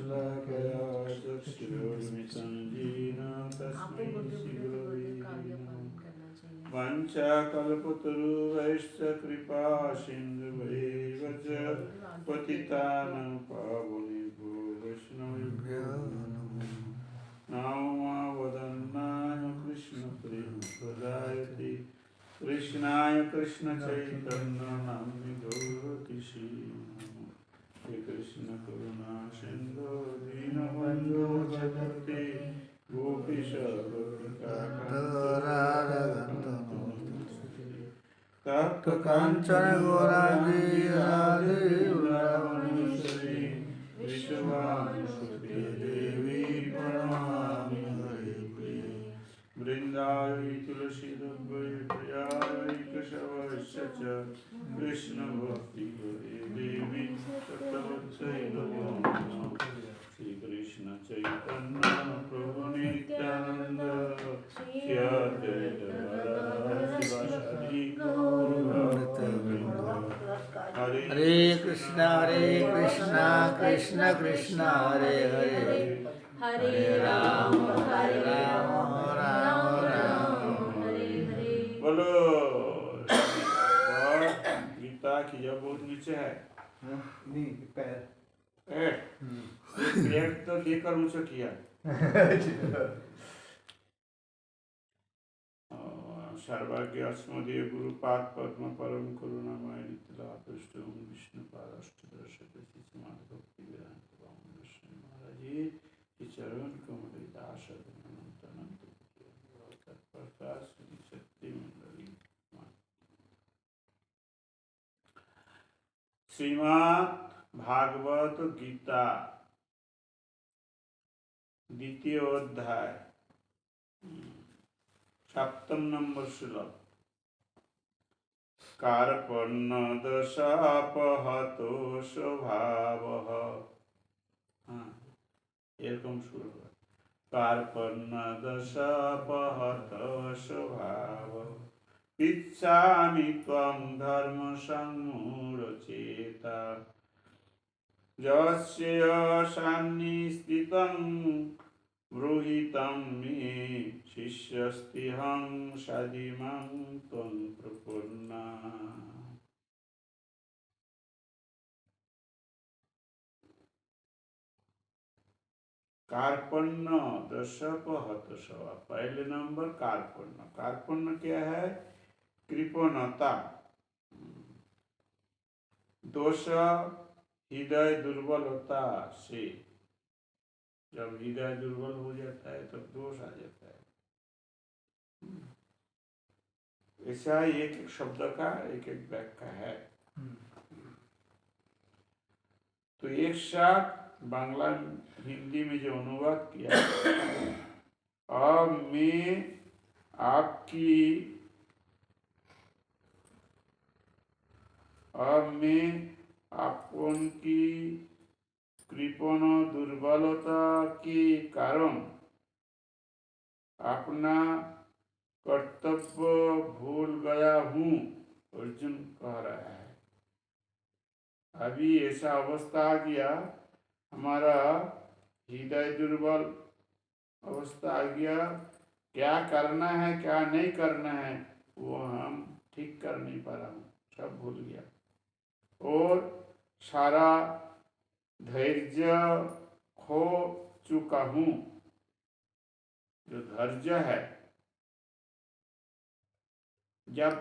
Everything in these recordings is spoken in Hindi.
शलाकया चक्षुरुन्मिलितं येन तस्मै श्रीगुरवे नमः। वाञ्छाकल्पतरुभ्यश्च कृपा सिन्धुभ्यैव च पतितानां पावनेभ्यो वैष्णवेभ्यो नमो वदन्नाय कृष्णप्रेमप्रदायते कृष्णाय कृष्णचैतन्यनाम्नि गौरतिषि नमः। हे कृष्ण करुणा सिन्धो दीनबन्धो जगत्ते गोपीश तप्त कांचन गौरांगी राधे वृंदावनेश्वरी विश्वभानुसुते देवी प्रणमामि हरिप्रिये वृंदावनी तुलसी प्रियाय केशवस्य च कृष्ण भक्ति देवी तत्त्ववत्सै नमो नमः। श्री कृष्ण चैतन्य प्रभु नित्यानंद श्री अद्वैत गदाधर शिवासादि हरे कृष्णा कृष्ण कृष्ण हरे हरे हरे राम राम हरे हरे। बोलो गीता की जब बहुत नीचे है नहीं पैर पैर तो लेकर मुझे किया सर्वाग्य अस्मदीय गुरुपाद पद्म परम करुणामय नित्यलापृष्ठ विष्णु पादाष्टदर्शक भक्ति वेदांत महाराज जी की चरण कमल दास अनंत अनंत तत्परता श्री शक्ति मंडली श्रीमद् भागवत गीता द्वितीय अध्याय 7 नंबर श्लोक कार्पण्यदशापहतो स्वभावः। एरकम शुरू होगा कार्पण्यदशापहतो स्वभावः इच्छामि त्वं धर्म सम्मूढचेता यस्य सान्निस्थितं ब्रूहितं मे शिष्यस्तेऽहं सदिमं त्वं प्रपन्ना। कार्पण्य दशपहत सवा। पहले नंबर कार्पण्य। कार्पण्य क्या है? कृपणता, दोष, हृदय दुर्बलता से। जब हृदय दुर्बल हो जाता है तब दोष आ जाता है। ऐसा एक एक शब्द का एक एक व्याख्या है। तो एक साथ बांग्ला हिंदी में जो अनुवाद किया, अब मैं आपकी कृपण दुर्बलता के कारण अपना कर्तव्य भूल गया हूँ, अर्जुन कह रहा है। अभी ऐसा अवस्था आ गया, हमारा हृदय दुर्बल अवस्था आ गया, क्या करना है क्या नहीं करना है वो हम ठीक कर नहीं पा रहा हूँ, सब भूल गया। और सारा धैर्य खो चुका हूँ। जो धैर्य है, जब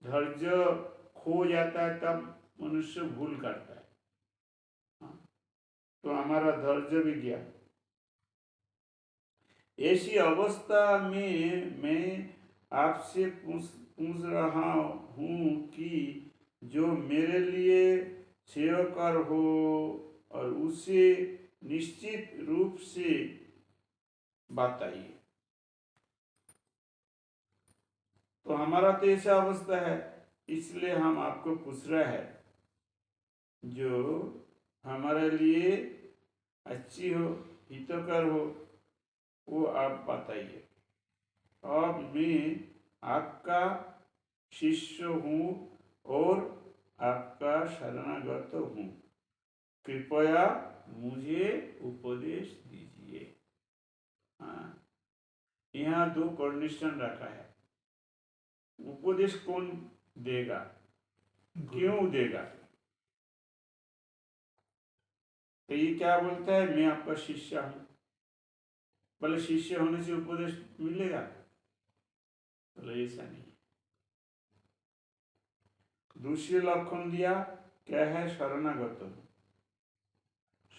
धैर्य खो जाता है तब मनुष्य भूल करता है। तो हमारा धैर्य भी गया। ऐसी अवस्था में मैं आपसे पूछ रहा हूँ कि जो मेरे लिए सेवकर हो और उसे निश्चित रूप से बताइए। तो हमारा तो ऐसा अवस्था है, इसलिए हम आपको पूछ रहे हैं, जो हमारे लिए अच्छी हो, हितकर हो, वो आप बताइए। अब मैं आपका शिष्य हूँ और आपका शरणागत हूँ, कृपया मुझे उपदेश दीजिए। हाँ, यहाँ दो कंडीशन रखा है। उपदेश कौन देगा, क्यों देगा? तो ये क्या बोलता है, मैं आपका शिष्य हूं। बोले शिष्य होने से उपदेश मिलेगा? बोले ऐसा नहीं। दूसरे लक्षण दिया, क्या है? शरणागत हो।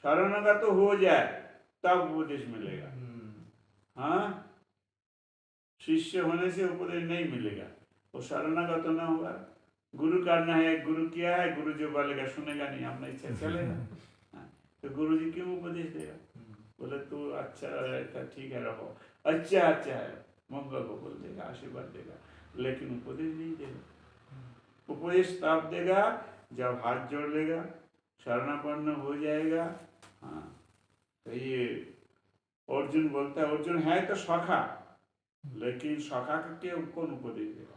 शरणागत हो जाए तब उपदेश मिलेगा। हाँ, शिष्य होने से उपदेश नहीं मिलेगा। वो शरणागत ना हुआ, गुरु करना है, गुरु किया है, गुरु जो बोलेगा सुनेगा नहीं, अपना इच्छा चलेगा। हाँ, तो गुरु जी क्यों उपदेश देगा? बोले तू अच्छा रहता, ठीक है, रहो, अच्छा है, मंगल को बोल देगा, आशीर्वाद देगा, लेकिन उपदेश नहीं देगा। उपदेश तब देगा जब हाथ जोड़ लेगा, शरणापन्न हो जाएगा। हाँ, तो ये अर्जुन बोलता है, अर्जुन है तो सखा, लेकिन सखा के कौन उपदेश देगा?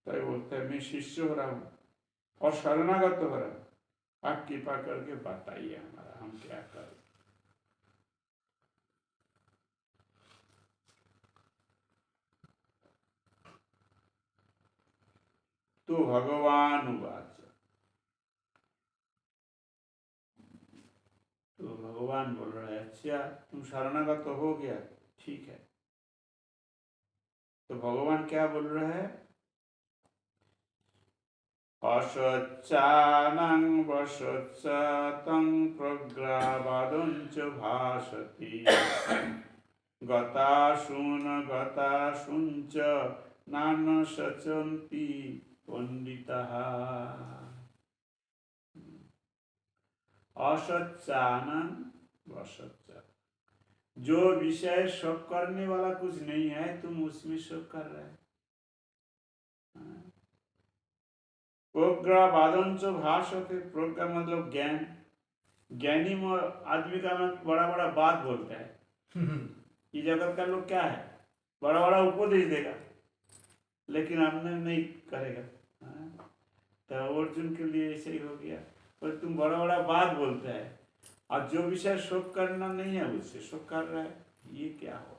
तो बोलता है मैं शिष्य हो रहा हूँ और शरणागत हो रहा हूँ, आप कृपा करके बताइए हमारा, हम क्या करें। तो भगवान उवाच, तो भगवान बोल रहे हैं, अच्छा तुम शरणागत तो हो गया, ठीक है। तो भगवान क्या बोल रहे हैं? असच्चानं वसच्चातं प्रग्रावादञ्च भाषति गतासूनच नानशचन्ति पंडिताः। असच्चानं वसच्चा, जो विषय शोक करने वाला कुछ नहीं है, तुम उसमें शोक कर रहे हैं। प्रोग्रावादंच भाषते, प्रोग्रा मतलब ज्ञान, ज्ञानी आदमी का बड़ा बड़ा बात बोलता है। ये जगत का लोग क्या है, बड़ा बड़ा उपदेश देगा, लेकिन हमने नहीं करेगा। तो अर्जुन के लिए ऐसे ही हो गया, पर तुम बड़ा बड़ा बात बोलता है और जो विषय शोक करना नहीं है उससे शोक कर रहा है, ये क्या हो?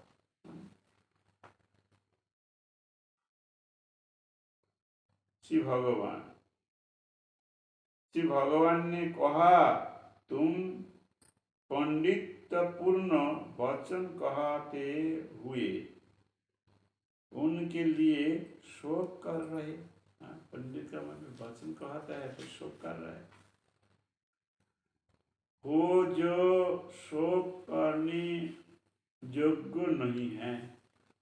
श्री भगवान ने कहा, तुम पंडितपूर्ण वचन कहते हुए उनके लिए शोक कर रहे। पंडित का मतलब वचन कहता है तो शोक कर रहा है। वो जो शोक करने योग्य नहीं है,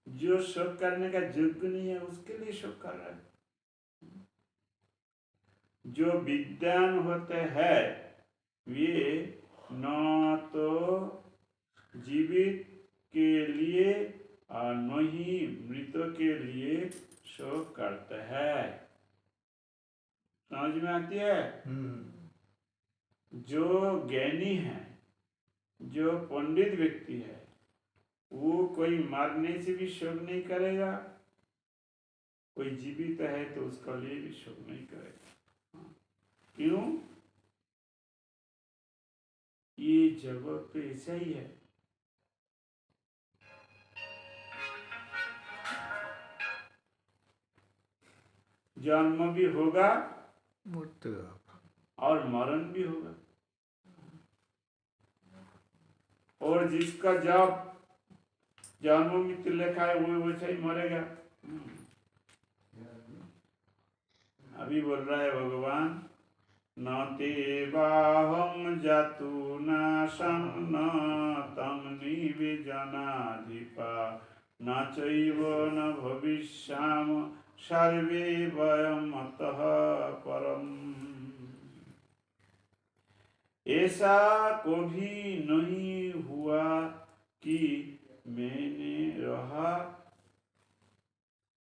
जो शोक करने का योग्य नहीं है, उसके लिए शोक कर रहा है। जो विद्वान होते हैं वे न तो जीवित के लिए और न ही मृतों के लिए शोक करते हैं। समझ में आती है? जो ज्ञानी है, जो पंडित व्यक्ति है, वो कोई मरने से भी शोक नहीं करेगा, कोई जीवित है तो उसका लिए भी शोक नहीं करेगा। क्यों? ये जगत तो ऐसा ही है। जन्म भी होगा और मरण भी होगा, और जिसका जब जन्म मृत्यु लिखा है वो वैसे ही मरेगा। अभी बोल रहा है भगवान, न ते बाहं जातु नाशं न तं निवेजनाधिपा न चैव न भविष्याम सर्वे वयम् अतः परम्। ऐसा कभी नहीं हुआ कि मैंने रहा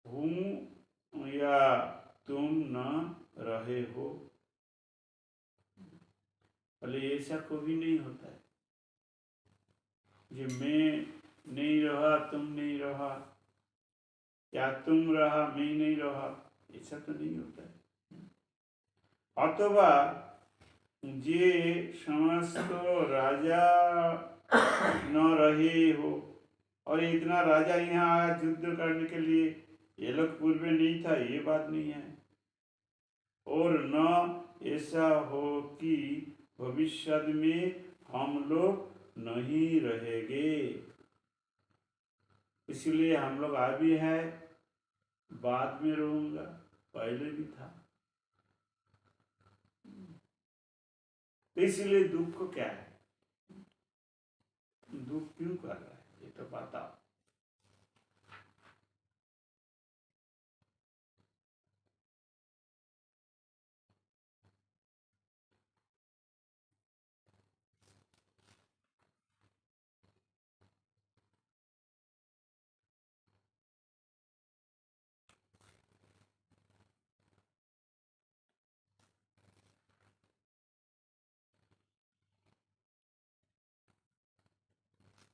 हूँ या तुम न रहे हो। भले ऐसा कभी नहीं होता है कि मैं नहीं रहा तुम नहीं रहा, या तुम रहा मैं नहीं रहा, ऐसा तो नहीं होता है। अथवा जे समस्त राजा न रहे हो, और इतना राजा यहाँ आया युद्ध करने के लिए, ये लोग पूर्व में नहीं था, ये बात नहीं है। और न ऐसा हो कि भविष्य में हम लोग नहीं रहेंगे। इसलिए हम लोग अभी है, बाद में रहूंगा, पहले भी था। तो इसलिए दुख क्या है, दुख क्यों कर रहा है, ये तो बताओ।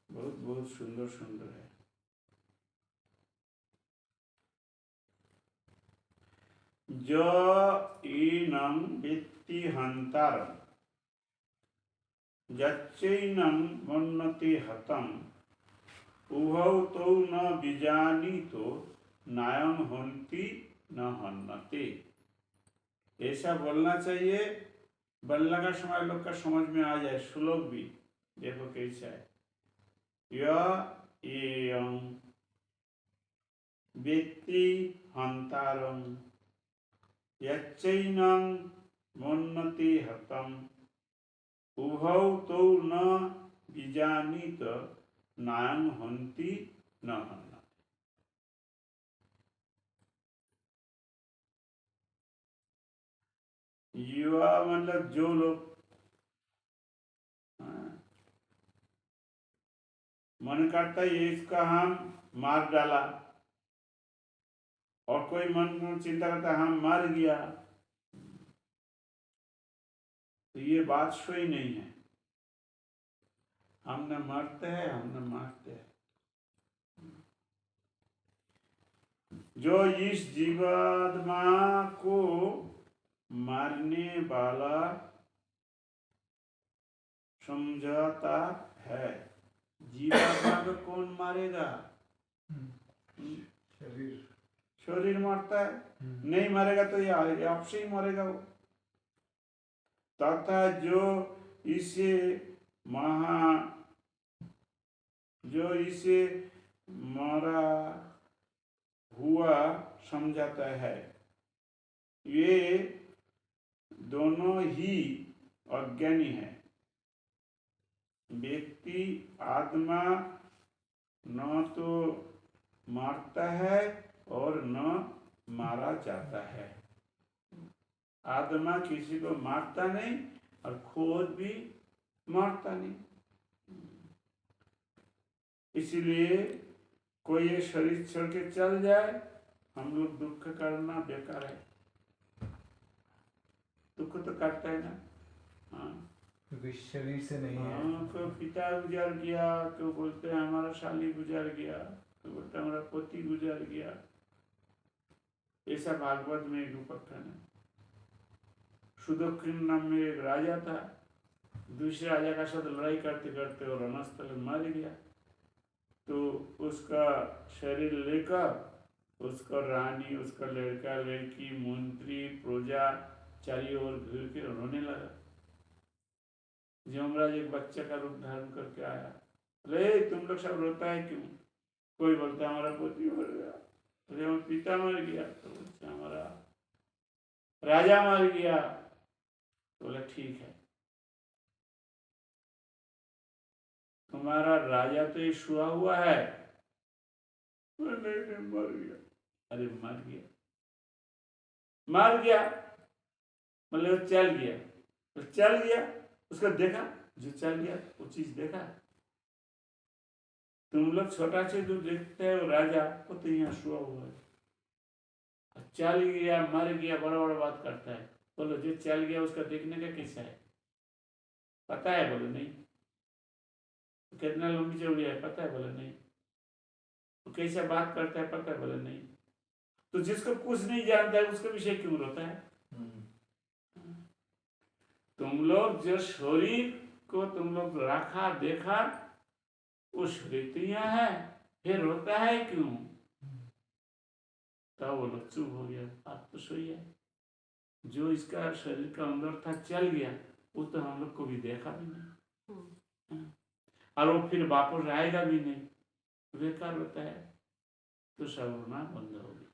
बहुत बहुत सुंदर सुंदर है। जो ईनं वित्ति हंतारं यच्चैनं मन्नते हतं उभौ तौ न विजानीतो नायं हन्ति न हन्नते। ऐसा बोलना चाहिए, बोलने का समय लोग का समझ में आ जाए। श्लोक भी देखो कैसा है। एयं वेत्ति हंतारं यच्चैनं मन्नते हतं उभौ तौ न विजानीत नायं हन्ति न हन्नते। युवा मतलब जो लोग मन करता है इसका हम मार डाला, और कोई मन में चिंता करता हम मर गया, तो ये बात सही नहीं है। हम न मरते हैं, हम न मारते हैं। जो इस जीवात्मा को मारने वाला समझाता है, जीवात्मा को कौन मारेगा? शरीर शरीर मारता है, नहीं मारेगा तो ये आपसे ही मरेगा वो। तथा जो इसे मरा हुआ समझाता है, ये दोनों ही अज्ञानी है। व्यक्ति आत्मा न तो मारता है और न मारा जाता है। आत्मा किसी को मारता नहीं और खुद भी मारता नहीं। इसीलिए कोई ये शरीर छोड़ के चल जाए, हम लोग दुख करना बेकार है। दुख तो करता है ना। हाँ, क्योंकि शरीर से नहीं है। हाँ, कोई पिता गुजर गया, कोई बोलते हैं हमारा शाली गुजर गया, कोई बोलते हैं हमारा पति गुजर गया। ऐसा भागवत में एक उपाख्यान है। सुदक्षिण नाम में एक राजा था, दूसरे राजा का साथ लड़ाई करते करते और रणस्थल में मर गया। तो उसका शरीर लेकर उसका रानी, उसका लड़का लड़की, मंत्री, प्रजा चारों ओर घिर के रोने लगा। यमराज एक बच्चे का रूप धारण करके आया। अरे तुम लोग सब रोता है क्यों? कोई बोलता है हमारा पति मर गया, अरे हमारा पिता मर गया, तो बोलते हमारा राजा मर गया। तो बोला ठीक है, तुम्हारा राजा तो ये सोया हुआ है। नहीं, मर गया। अरे मर गया, मर गया मतलब चल गया, तो चल गया, उसको देखा, जो चल गया वो चीज देखा। तुम लोग छोटा से जो देखते हो राजा, वो तो यहाँ सोया हुआ है। चल गया, मर गया, बड़ा बड़ा बात करता है। बोलो जो चल गया उसका देखने का कैसा है, पता है? बोलो नहीं। कितना लंबी चौड़ी है, पता है? बोले नहीं। तो कैसा बात करता है, पता है? बोले नहीं। तो जिसको कुछ नहीं जानता है उसके विषय क्यों रोता है? तुम लोग जो शरीर को तुम लोग रखा देखा, वो शरीर तो यहाँ है, फिर रोता है क्यों? तब वो लोग चुप हो गया, बात तो सही है। जो इसका शरीर का अंदर था चल गया, वो तो हम लोग को भी देखा भी नहीं, और वो फिर वापस आएगा भी नहीं, बेकार होता है। तो सब रोना बंद हो गया।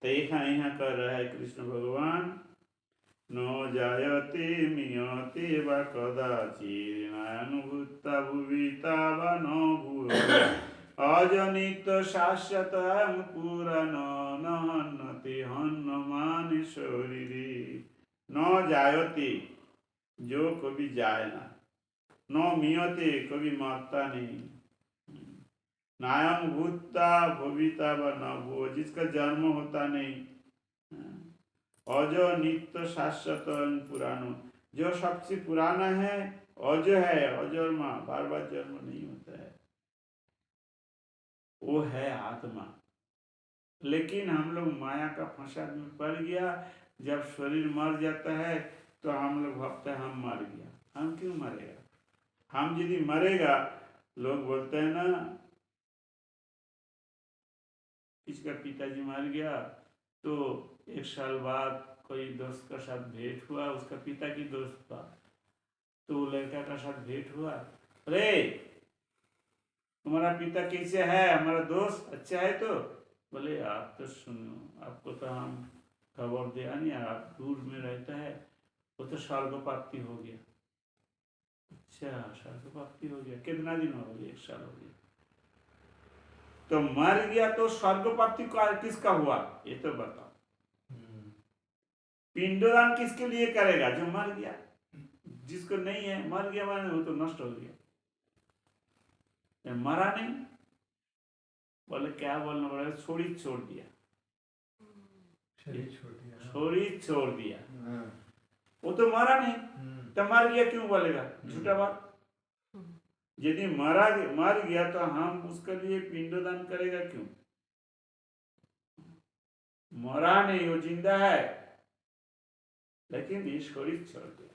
तो यहाँ कर रहा है कृष्ण भगवान, नो जायते मियते वा कदाचित् नानुभूता भुविता वा न भूय अजनित शाश्वतं पुराणो न हन्यते हन्यमाने शरीरे। न जायते, जो कभी जाए ना, न मियते, कभी मरता नहीं, नायम भूता भविता व न भूय, जिसका जन्म होता नहीं, अज नित्य शाश्वत पुराणो, जो सबसे पुराना है, अज है, अजन्मा, बार बार जन्म नहीं होता है, वो है आत्मा। लेकिन हम लोग माया का फंसा में पड़ गया। जब शरीर मर जाता है तो हम लोग भाबते हैं हम मर गया। हम क्यों मरेगा? हम यदि मरेगा, लोग बोलते हैं ना, इसका पिताजी मर गया तो 1 साल बाद कोई दोस्त का साथ भेंट हुआ, उसका पिता की दोस्त था, तो लड़का का साथ भेंट हुआ, अरे तुम्हारा पिता कैसे है, हमारा दोस्त अच्छा है? तो बोले आप तो सुनो, आपको तो हम खबर दिया नहीं, आप दूर में रहता है, वो तो स्वर्ग प्राप्ति हो गया। अच्छा, स्वर्ग प्राप्ति हो गया, कितना दिन हो गया? 1 साल हो गया। तो मर गया तो स्वर्ग प्राप्ति किसका हुआ, ये तो बताओ। पिंडदान किसके लिए करेगा? जो मर गया। जिसको नहीं है, मर गया माने वो तो नष्ट हो गया, मरा नहीं। बोले क्या बोलना पड़ा? छोड़ी छोड़ दिया, छोड़ी छोड़ दिया, वो तो मरा नहीं, तो मर गया क्यों बोलेगा? झूठा बात। यदि मर गया तो हम उसके लिए पिंडदान करेगा क्यों? मरा नहीं, वो जिंदा है, लेकिन ये शरीर छोड़ दिया।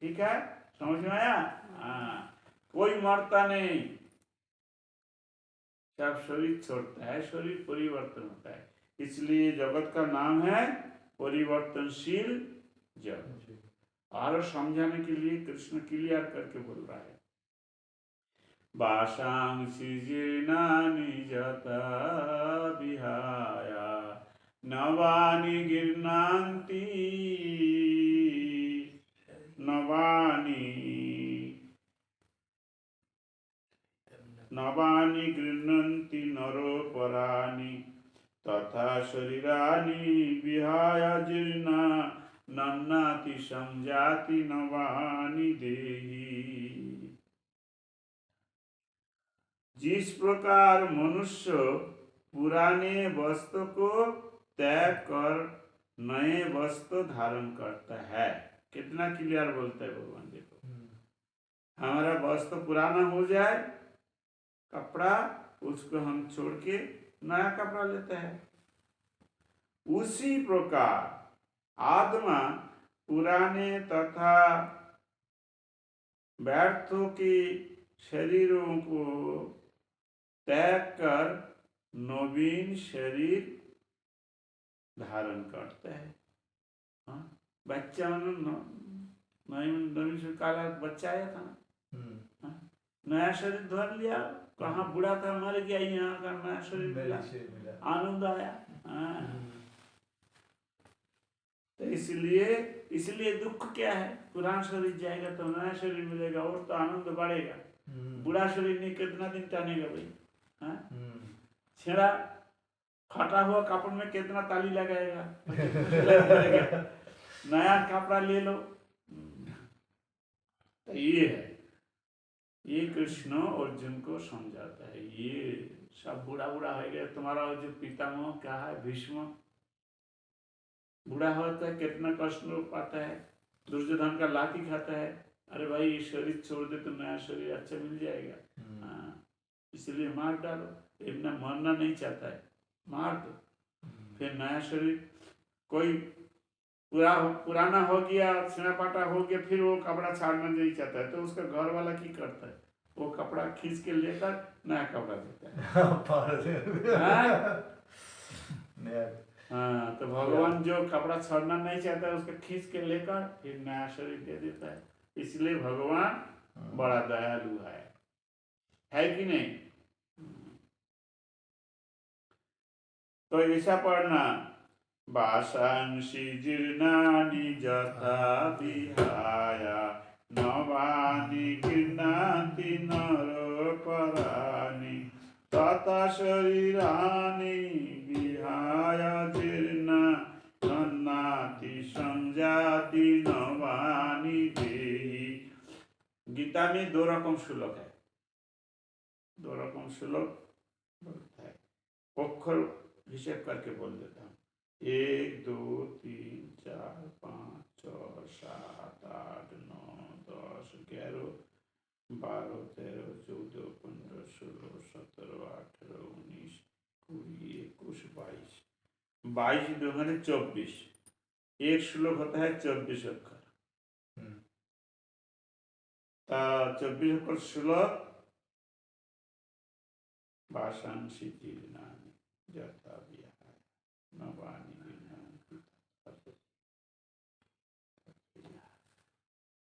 ठीक है, समझ में आया? हाँ, कोई मरता नहीं, सब शरीर छोड़ता है, शरीर परिवर्तन होता है। इसलिए जगत का नाम है परिवर्तनशील जगत। और समझाने के लिए कृष्ण क्लियर करके बोल रहा है, वाशांसि जीर्णानि जता विहाय नवानि गृह्णान्ति नवानि गृह्णन्ति नरोपराणि तथा शरीराणि विहाय जीर्णा नन्नाति संजाति नवानि देहि। जिस प्रकार मनुष्य पुराने वस्तु को त्याग कर नए वस्तु धारण करता है, कितना क्लियर बोलता है भगवान। देखो, हमारा वस्त्र पुराना हो जाए, कपड़ा, उसको हम छोड़ के नया कपड़ा लेते हैं। उसी प्रकार आत्मा पुराने तथा व्यर्थों के शरीरों को त्याग कर नवीन शरीर धारण करता है। हाँ? बच्चा नवीन काला बच्चा आया था ना, नया शरीर धर लिया, कहाँ बूढ़ा था, मर गया, यहाँ का नया शरीर मिला, आनंद आया। तो इसलिए दुख क्या है? पुराना शरीर जाएगा तो नया शरीर मिलेगा, और तो आनंद बढ़ेगा। बूढ़ा शरीर नहीं कितना दिन टानेगा भाई? छेड़ा फटा हुआ कपड़ में कितना ताली लगाएगा? नया कपड़ा ले लो। तो ये है, ये कृष्ण अर्जुन को समझाता है। ये सब बूढ़ा हो गया, तुम्हारा जो पितामह क्या है, भीष्म, बूढ़ा होता है, कितना कष्ट पाता है, दुर्योधन का लाठी खाता है। अरे भाई, ये शरीर छोड़ दे तो नया शरीर अच्छा मिल जाएगा, इसलिए मार डालो। इतना मरना नहीं चाहता है, मार दो, फिर नया शरीर। कोई पुराना हो गया, छिना-फाटा हो गया, फिर वो कपड़ा छाड़ना नहीं चाहता है, तो उसका घर वाला की करता है, वो कपड़ा खींच के लेकर नया कपड़ा देता है। फाड़ दे। हाँ? नया हाँ, तो भगवान जो कपड़ा छोड़ना नहीं चाहता है उसको खींच के लेकर फिर नया शरीर दे देता है। इसलिए भगवान बड़ा दयालु है कि नहीं? तो ऐसा पढ़ना, वासांसि जीर्णानि यथा विहाया नवानि गृह्णाति नरोपराणि तथा शरीराणि विहाय जीर्णाति संजाति नवानि देहि। गीता में 2 रकम श्लोक है, 2 रकम श्लोक बोलता है, अक्षर हिसाब करके बोल देता हूँ। 1 2 3 4 5 6 7 8 9 10 11 12 13 14 15 16 17 18 19 20 21 22 22 दूनी 24। एक श्लोक होता है 24 अक्षर। 24 अक्षर श्लोक। वासांसि जीर्णानि यथा विहाय नवानि गृह्णाति तथा।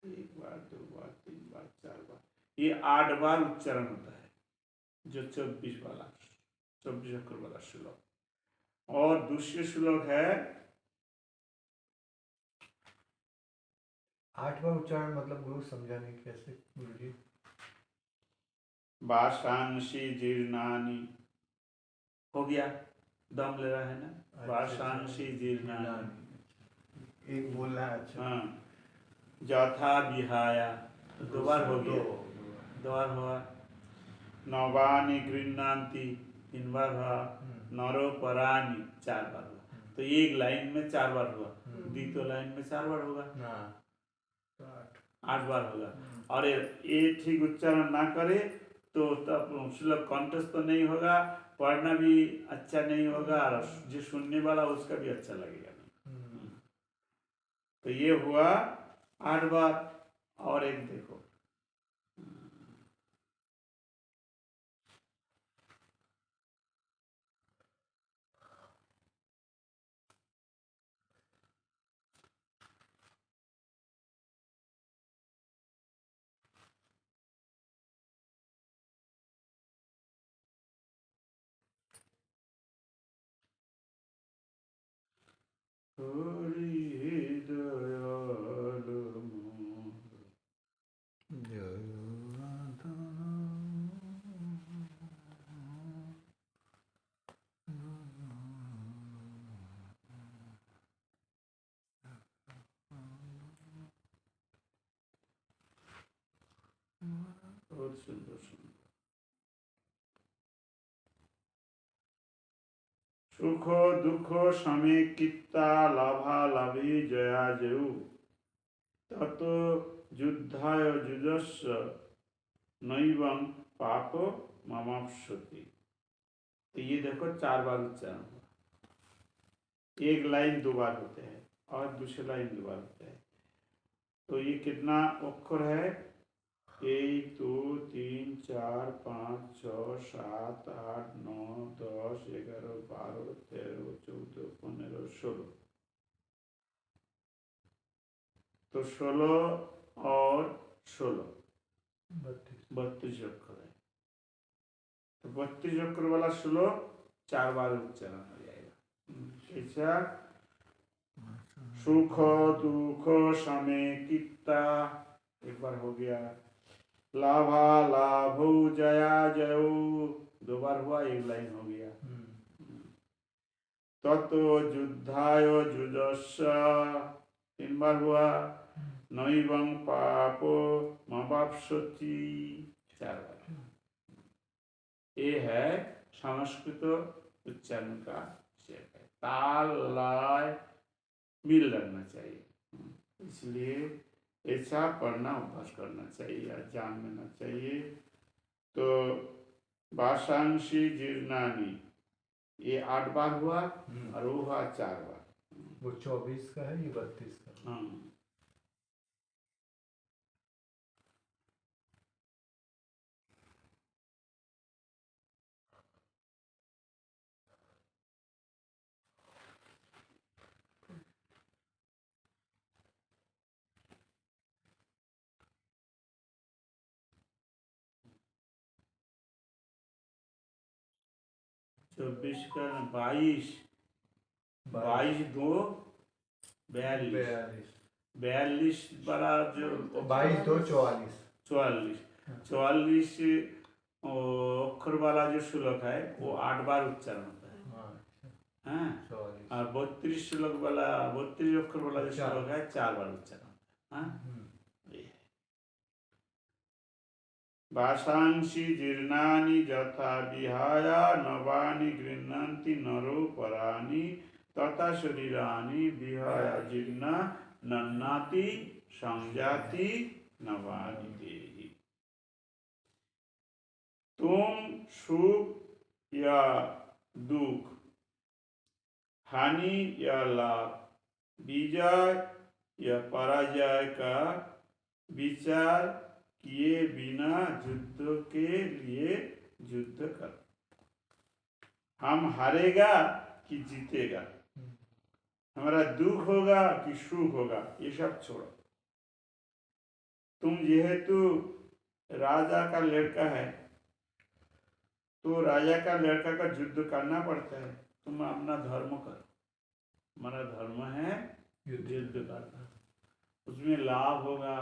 1 बार 2 बार 3 बार 4 बार, ये 8 बार उच्चारण होता है जो 24 वाला 24 अक्षर वाला श्लोक। और दूसरे श्लोक है 8 बार उच्चारण, मतलब गुरु समझा नहीं कैसे गुरु जी? वासांसि जीर्णानि हो गया, दम ले रहा है ना, वासांसि जीर्णानि एक बोलना है। अच्छा हाँ, यथा विहाया तो 2 बार हो गया, 2 बार हुआ। नवानि गृह्णाति 3 बार हुआ। नरोपराणि 4 बार हुआ। तो एक लाइन में 4 बार हुआ, द्वितीय लाइन में 4 बार होगा, तो 8 बार होगा। और ये ठीक उच्चारण ना करे तो तब श्लोक कंठस्थ तो नहीं होगा, पढ़ना भी अच्छा नहीं होगा, और जो सुनने वाला उसका भी अच्छा लगेगा नहीं। तो ये हुआ 8 बार। और एक देखो, हरि दयालु बहुत सुंदर सुंदर। सुख दुख समे कित्ता लाभा लाभी जया जयु ततो युद्धाय युजस्व नैवं पाप ममाप्स्यति। तो ये देखो 4 बार उच्चारण हुआ। एक लाइन 2 बार होते हैं और दूसरी लाइन 2 बार होते हैं। तो ये कितना अक्षर है? 1 2 3 4 5 6 7 8 9 10 11 12 13 14 15 16। तो 16 और 16 32 अक्षर है। तो 32 अक्षर वाला श्लोक 4 बार उच्चारण हो जाएगा। ऐसा सुख दुख समे कित्ता 1 बार हो गया। लाभा लाभो जया जयो 2 बार हुआ, 1 लाइन हो गया। ततो युद्धाय युजस्व 3 बार हुआ। नैवं पापो मवाप्स्यति 4 बार। ये है संस्कृत उच्चारण का विषय है। ताल लय मिल लगना चाहिए, इसलिए ऐसा पढ़ना अभ्यास करना चाहिए या जान लेना चाहिए। तो वासांसि जीर्णानि ये 8 बार हुआ और वो हुआ 4 बार। वो 24 का है, ये 32 का। हाँ। चौबीस का 22, 22 2 42, 42 वाला जो 22 2 44। 44, 44 अक्षर वाला जो श्लोक है वो 8 बार उच्चारण होता है। हाँ, हाँ, 44। और 32 श्लोक वाला 32 अक्षर वाला जो चार। श्लोक है 4 बार उच्चारण होता है। हाँ, भाषांसि जीर्णानि यथा विहाय नवानि गृह्णन्ति नरो पराणि तथा शरीराणि विहाय जीर्ण नन्नाति संजाति नवानि देहि। तुम सुख या दुख, हानि या लाभ, विजय या पराजय का विचार किए बिना युद्ध के लिए युद्ध कर। हम हारेगा कि जीतेगा, हमारा दुख होगा कि सुख होगा, ये सब छोड़ो। तुम जेहेतु राजा का लड़का है तो राजा का लड़का का युद्ध करना पड़ता है। तुम अपना धर्म करो, हमारा धर्म है युद्ध करना। उसमें लाभ होगा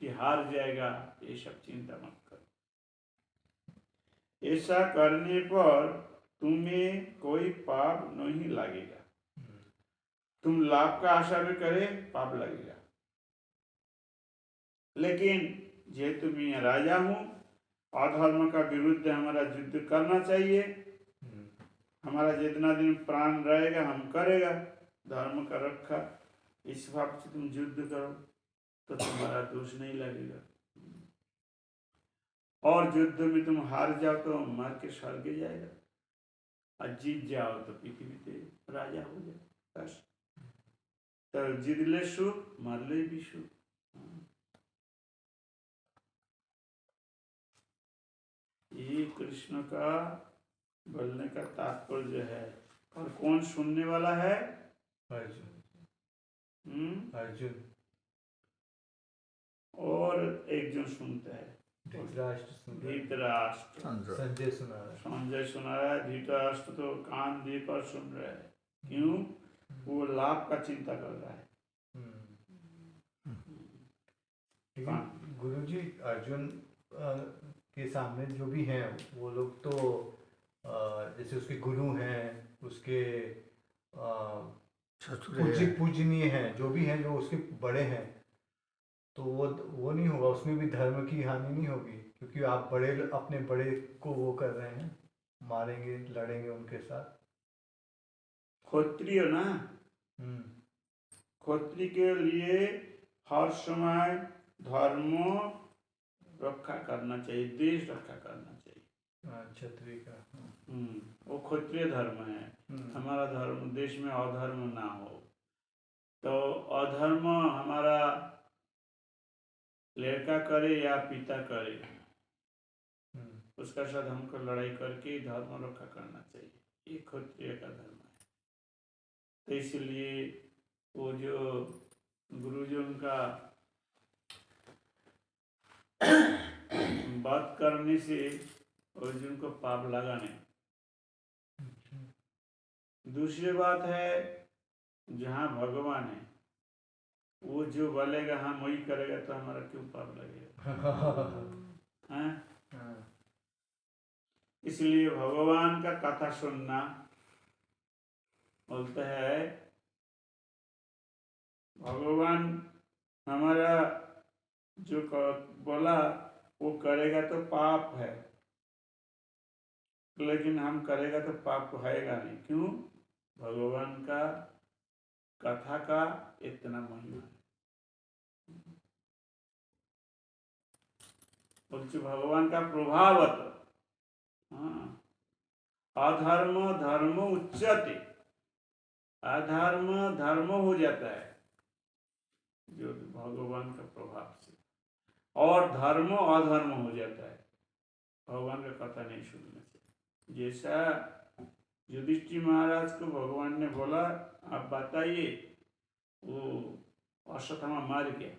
कि हार जाएगा, ये सब चिंता मत करो। ऐसा करने पर तुम्हें कोई पाप नहीं लगेगा। तुम लाभ का आशा भी करे पाप लगेगा, लेकिन जेहेतु मैं राजा हूं, अधर्म का विरुद्ध हमारा युद्ध करना चाहिए। हमारा जितना दिन प्राण रहेगा हम करेगा धर्म का रक्षा। इस भाव से तुम युद्ध करो तो तुम्हारा दोष नहीं लगेगा। और युद्ध में तुम हार जाओ तो मार के स्वर्ग जाएगा, और जीत जाओ तो पृथ्वी पे राजा हो जाए बस। तो जीत ले सुख, मार ले भी सुख। ये कृष्ण का बोलने का तात्पर्य है। और कौन सुनने वाला है? अर्जुन। अर्जुन और एक जन सुनता है, धृतराष्ट्र। संजय सुना रहा है। संजय सुना रहा है, धृतराष्ट्र तो कान देकर सुन रहा है। क्यों? वो लाभ का चिंता कर रहा है। लेकिन गुरुजी अर्जुन के सामने जो भी हैं वो लोग तो जैसे उसके गुरु हैं, उसके पूजनीय हैं, जो भी हैं, जो उसके बड़े हैं, तो वो नहीं होगा, उसमें भी धर्म की हानि नहीं होगी, क्योंकि आप बड़े अपने बड़े को वो कर रहे हैं, मारेंगे, लड़ेंगे उनके साथ। क्षत्रिय ना, क्षत्रिय के लिए हर समय धर्म रक्षा करना चाहिए, देश रक्षा करना चाहिए। क्षत्रिय का वो क्षत्रिय धर्म है। हमारा धर्म, देश में अधर्म ना हो। तो अधर्म हमारा लड़का करे या पिता करे, उसका साथ हमको लड़ाई करके धर्म रक्षा करना चाहिए। ये क्षत्रिय का धर्म है। तो इसलिए वो जो गुरुजन का बात करने से अर्जुन को पाप लगा नहीं। दूसरी बात है, जहाँ भगवान है वो जो बोलेगा हम वही करेगा, तो हमारा क्यों पाप लगेगा? हाँ? इसलिए भगवान का कथा सुनना, बोलते है भगवान हमारा जो बोला वो करेगा तो पाप है, लेकिन हम करेगा तो पाप होएगा नहीं। क्यों? भगवान का कथा का इतना महिमा है। बोलते भगवान का प्रभाव। हाँ, अधर्म धर्म उच्यते, अधर्म धर्म हो जाता है जो भगवान का प्रभाव से, और धर्म अधर्म हो जाता है भगवान का कथा नहीं सुनने से। जैसा युधिष्ठिर महाराज को भगवान ने बोला आप बताइए, वो अश्वत्थामा मार गया,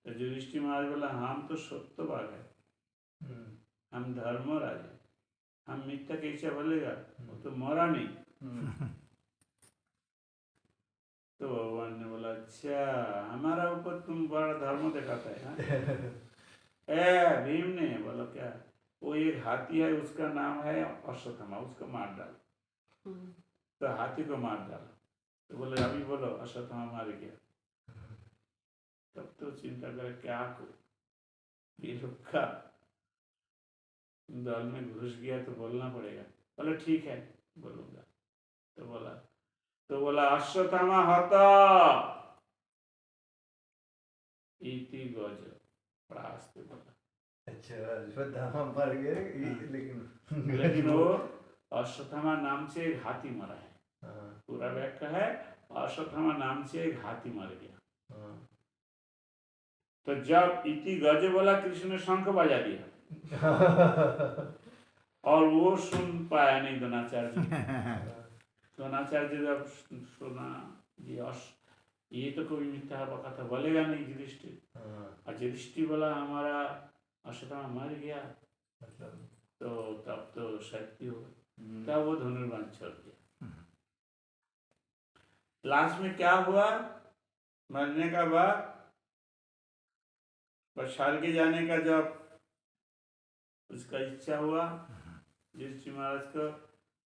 तो युधिष्ठिर महाराज बोला हम तो सत्यवाद है, हम धर्मराज है, हम मिथ्या कैसे बोलेगा, वो तो मरा नहीं। तो भगवान ने बोला अच्छा हमारा ऊपर तुम बड़ा धर्म दिखाता है हाँ? भीम ने बोला क्या, वो एक हाथी है उसका नाम है अश्वत्थामा, उसको मार डालो। तो हाथी को मार डालो, तो बोले अभी बोलो अश्वत्थामा मार गया। तब तो चिंता करे क्या करो, का दल में घुस गया तो बोलना पड़ेगा। बोले ठीक है बोलूंगा। तो बोला अश्वत्थामा हता इति गज, बड़ा आस्ते बोला। अच्छा अश्वत्थामा मर गए लेकिन वो अश्वत्थामा नाम से एक हाथी मरा है। हाँ। पूरा व्याख्या है अश्वत्थामा नाम से एक हाथी मर गया। हाँ। तो जब इति गज बोला कृष्ण ने शंख बजा दिया और वो सुन पाया नहीं द्रोणाचार्य जी। द्रोणाचार्य जी जब सुना ये तो कोई मिथ्या कथा बोलेगा नहीं युधिष्ठिर, और युधिष्ठिर बोला हमारा अश्वत्थामा मर गया, मतलब तो तब तो सत्य होगा। तब वो धनुर्बाण छोड़ दिया। लास्ट में क्या हुआ, मरने का बाद पर स्वर्ग जाने का जब उसका इच्छा हुआ युधिष्ठिर महाराज को,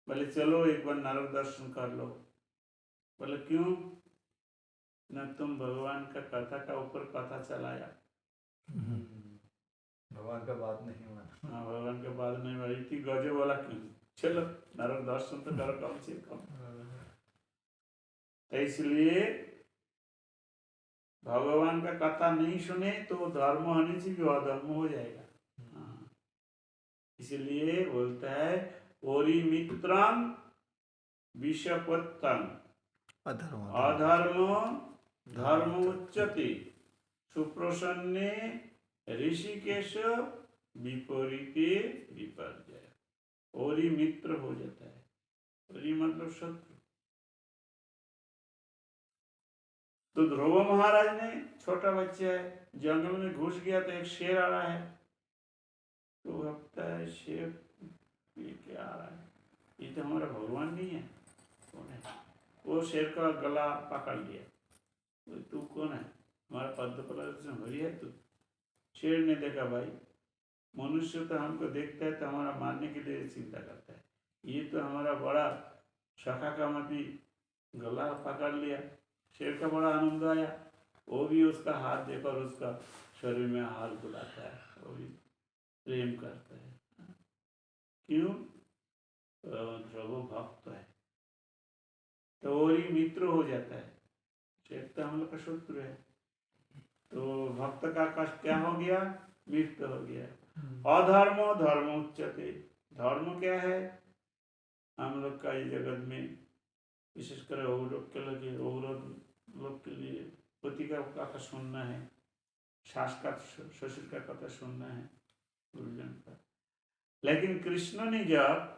बोले चलो एक बार नरक दर्शन कर लो। बोले क्यों, न तुम भगवान का कथा का ऊपर कथा चलाया, भगवान का बात नहीं माना। हाँ भगवान का बात नहीं मानी थी, गजे बोला क्यों, चलो नरक दर्शन तो करो कम से कम। तो इसलिए भगवान का कथा नहीं सुने तो धर्म होने से भी अधर्म हो जाएगा। इसलिए बोलता है ओरी मित्रम विषपत्तम अधर्म धर्म उच्यते सुप्रसन्ने ऋषिकेश विपरीते विपर्जय। ओरी मित्र हो जाता है, ओरी मतलब शत्रु। तो ध्रुव महाराज ने छोटा बच्चा है, जंगल में घुस गया तो एक शेर आ रहा है, तो लगता है शेर ये क्या आ रहा है, ये तो हमारा भगवान नहीं है, कौन है। वो शेर का गला पकड़ लिया, तू कौन है, हमारा पद्म हरी है तू। शेर ने देखा भाई मनुष्य तो हमको देखता है तो हमारा मारने के लिए चिंता करता है, ये तो हमारा बड़ा शाखा का मती गला पकड़ लिया। शेर का बड़ा आनंद आया, वो भी उसका हाथ देकर उसका शरीर में हाथ बुलाता है, वो भी प्रेम करता है। क्यों, ध्रुव भक्त है तो वो ही मित्र हो जाता है। शेर तो हम लोग का शत्रु है, तो भक्त का कष्ट क्या हो गया, मित्र हो गया। अधर्म धर्म उच्यते, धर्म क्या है हम लोग का इस जगत में विशेषकर औरत के लिए पति का कथा सुनना है, सास का ससुर का कथा सुनना है, गुरुजन का। लेकिन कृष्ण ने जब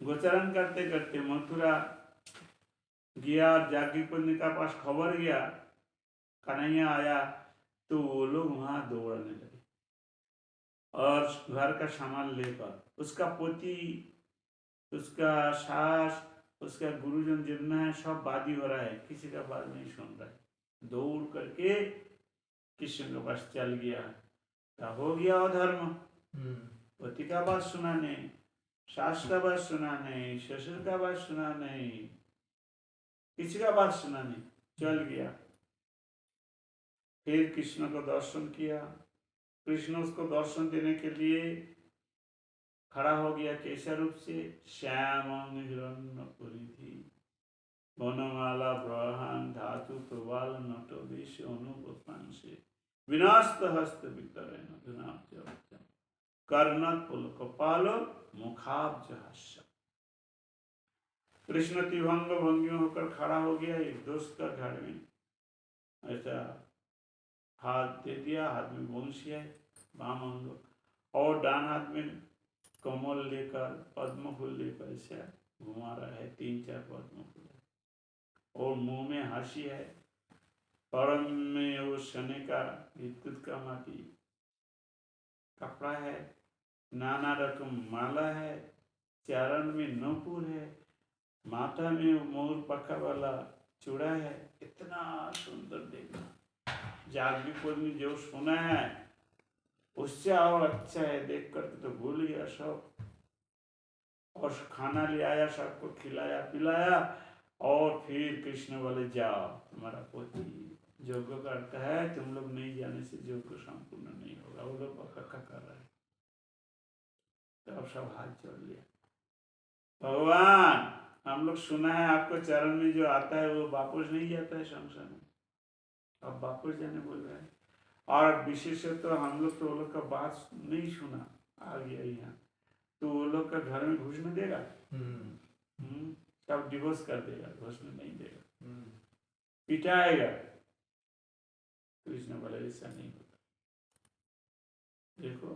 गोचरण करते करते मथुरा गया, जागीपुर का पास खबर गया कन्हैया आया, तो वो लोग वहां दौड़ने लगे और घर का सामान लेकर, उसका पोती, उसका सास, उसका गुरुजन जितना है सब वादी हो रहा है, किसी का बात नहीं सुन रहा है। दौड़ करके कृष्ण के पास चल गया, क्या हो गया अधर्म, पति का बात सुना नहीं, सास का बात सुना नहीं, ससुर का बात सुना नहीं, किसी का बात सुना नहीं, चल गया। फिर कृष्ण को दर्शन किया, कृष्ण उसको दर्शन देने के लिए खड़ा हो गया, कैसा रूप से, श्याम हिरण्यपुरी वनमाला प्रहान धातु प्रवाल नटो विष अनुपन से विनास्त हस्त वितरण कर्णत पुल कपाल मुखाब्ज हास्य। कृष्ण त्रिभंग भंगी होकर खड़ा हो गया एक दोस्त का घर में, ऐसा हाथ दे दिया, हाथ में बंशी है वाम अंग, और डान हाथ में कमल लेकर पद्म फूल लेकर ऐसा घुमा रहा है, 3-4 पद्म फूल है, और मुंह में हंसी है, परम में वो शनि का विद्युत का माटी कपड़ा है, नाना रकम माला है, चरण में नूपुर है, माथा में मोर पक्का वाला चूड़ा है, इतना सुंदर देखना। जागृत में जो सुना है उससे और अच्छा है, देख कर तो भूल गया सब, और खाना ले आया, सबको खिलाया पिलाया, और फिर कृष्ण बोले जाओ तुम्हारा पोती यज्ञ करता है, तुम लोग नहीं जाने से यज्ञ संपूर्ण नहीं होगा। वो लोग पक्का कर रहे हैं, तो अब सब हाथ जोड़ लिया, भगवान हम लोग सुना है आपको चरण में जो आता है वो वापस नहीं जाता है संसार में, अब वापस जाने बोल रहे हैं। और विशेषतः तो हम लोग तो वो लोग का बात नहीं सुना, आ गया यहाँ, तो वो लोग का घर में घुसने देगा? सब डिवोर्स कर देगा, घुसने नहीं देगा, पिटाएगा। कृष्ण बोले ऐसा नहीं होता। देखो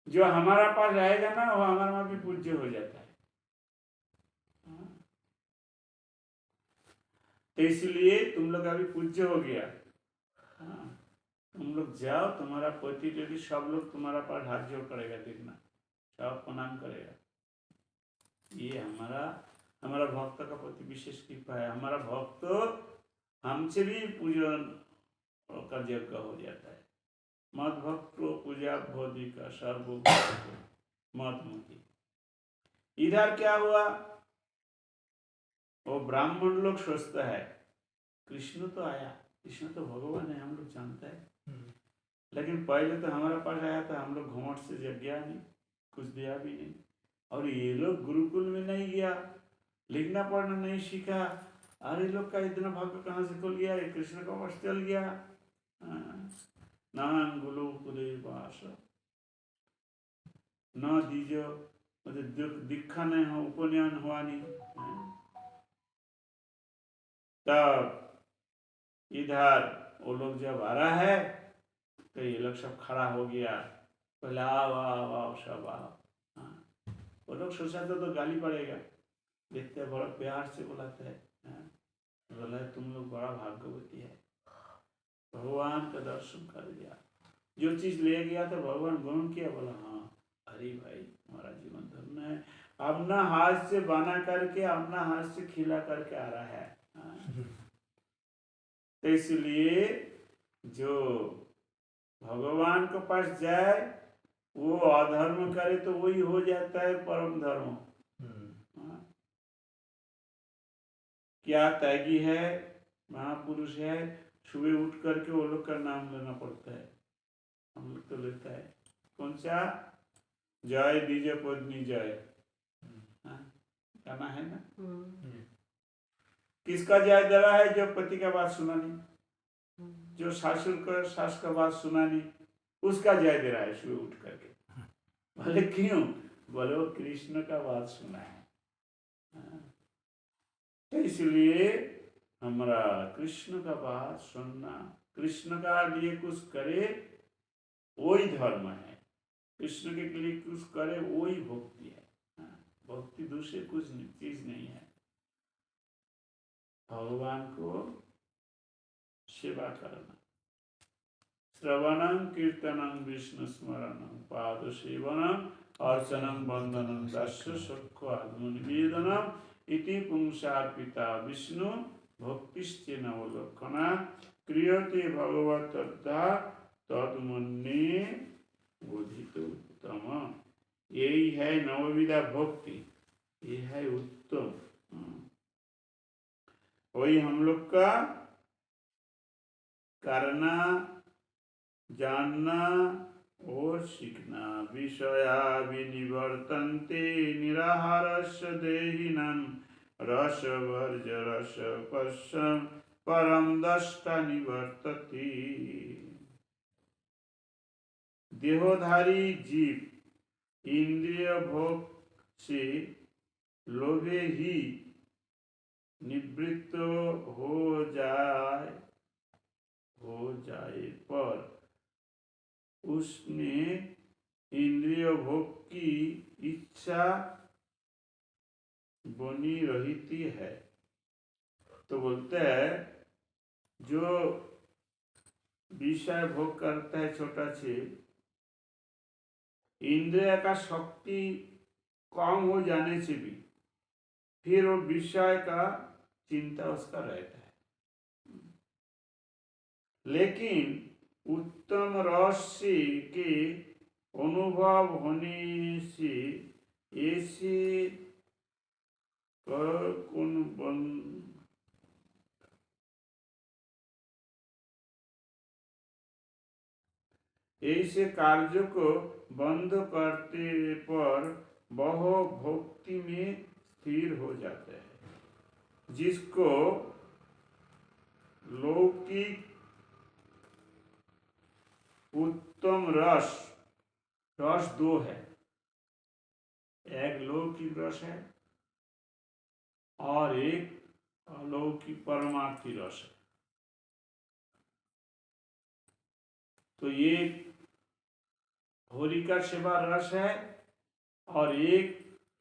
जो हमारा पास आएगा ना वो हमारा वहां भी पूज्य हो जाता है। तो इसलिए तुम लोग अभी पूज्य हो गया, तुम लोग जाओ, तुम्हारा पति यदि सब लोग तुम्हारा पास हाथ जोड़ करेगा, देखना सब प्रणाम करेगा। ये हमारा भक्त का प्रति विशेष कृपा है। हमारा भक्त हमसे भी पूजन का यज्ञ हो जाता है। मत भक्त पूजा भोधि का सर्व मत मुति। इधर क्या हुआ, वो ब्राह्मण लोग सोचता है कृष्ण तो आया, कृष्ण तो भगवान है, हम लोग जानते हैं, लेकिन पहले तो हमारे पास आया था, हम लोग घूमट से जग गया नहीं, कुछ दिया भी नहीं, और ये लोग गुरुकुल में नहीं गया, लिखना पढ़ना नहीं सीखा, अरे लोग का इतना भाग्य कहाँ से खुल गया, ये कृष्ण का वश चल गया। नान गुरु कुले वास न दीजो, मतलब दीक्षा नहीं हो, उपनयन हुआ नहीं। तब इधर वो लोग जब आ रहा है तो ये लोग सब खड़ा हो गया, पहले आओ आओ आओ सब आओ। वो लोग सोचा तो गाली पड़ेगा, देखते बड़ा प्यार से बुलाते हैं, बोला तुम लोग बड़ा भाग्यवती है, भगवान का दर्शन कर लिया, जो चीज ले गया था भगवान ग्रहण किया। बोला हाँ अरे भाई हमारा जीवन धन्य है, अपना हाथ से बना करके अपना हाथ से खिला करके आ रहा है। तो इसलिए जो भगवान के पास जाए वो अधर्म करे तो वही हो जाता है परम धर्म। क्या त्यागी है, महापुरुष है, सुबह उठ करके वो लोग का नाम लेना पड़ता है, हम लोग तो लेता है कौन सा, जय दीजय पत्नी जय, गाना है ना। किसका जय दे रहा है, जो पति का बात सुना नहीं, जो सास का बात सुना नहीं, उसका जय दे रहा है सुबह उठ करके। बोले क्यों, बोले वो कृष्ण का बात सुना है। तो इसलिए हमारा कृष्ण का बात सुनना, कृष्ण का लिए कुछ करे वही धर्म है, कृष्ण के लिए कुछ करे वही भक्ति है। भक्ति दूसरे कुछ चीज नहीं है, भगवान को सेवा करना। श्रवणं कीर्तनं विष्णु स्मरणं पाद सेवनम अर्चनं वंदनं दस्य सुखात्मनिवेदनम इति पुंसार्पिता विष्णु भक्तिश्चेन अवलोकना क्रियते भगवतद्धा तद्मन्ये बोधित उत्तम। यही है नवविधा भक्ति, ये है उत्तम। वही हम लोग का करना, जानना और सीखना। विषया विनिवर्तन्ते निराहारस्य देहिनां रसवर्ज रस पश्यन् परम दष्टा निवर्तते। देहोधारी जीव इंद्रिय भोग से लोभे ही निवृत्त हो जाए पर उसमें इंद्रिय भोग की इच्छा बनी रहती है। तो बोलते हैं जो विषय भोग करता है छोटा चीज, इंद्रिय का शक्ति कम हो जाने से भी फिर वो विषय का चिंता उसका रहता है। लेकिन उत्तम रस के अनुभव होने से ऐसे कौन ऐसे कार्य को बंद करते पर वह भक्ति में स्थिर हो जाता है। जिसको लौकिक उत्तम रस दो है, एक लौकिक रस है और एक अलौकिक परमार्थी रस है। तो ये होली का सेवा रस है और एक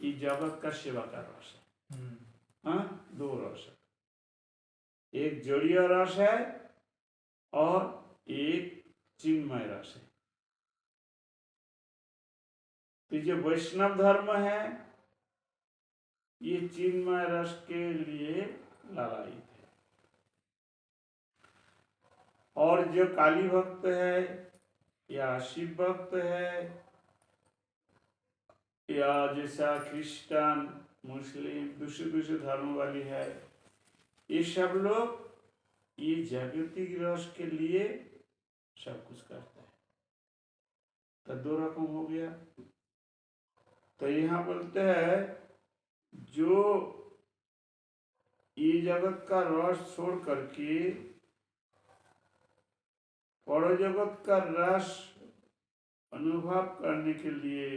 इस जगत का सेवा का रस है। हाँ, दो रस है, एक जड़ीय रस है और एक चिन्मय रस है। तो जो वैष्णव धर्म है ये चिन्मय रस के लिए लालायित है, और जो काली भक्त है या शिव भक्त है या जैसा क्रिश्चियन मुस्लिम दूसरे धर्म वाली है, ये सब लोग ये जागृतिक रस के लिए सब कुछ करता है। तो दो रकम हो गया। तो यहाँ बोलते हैं जो ये जगत का रस छोड़ करके पर जगत का रस अनुभव करने के लिए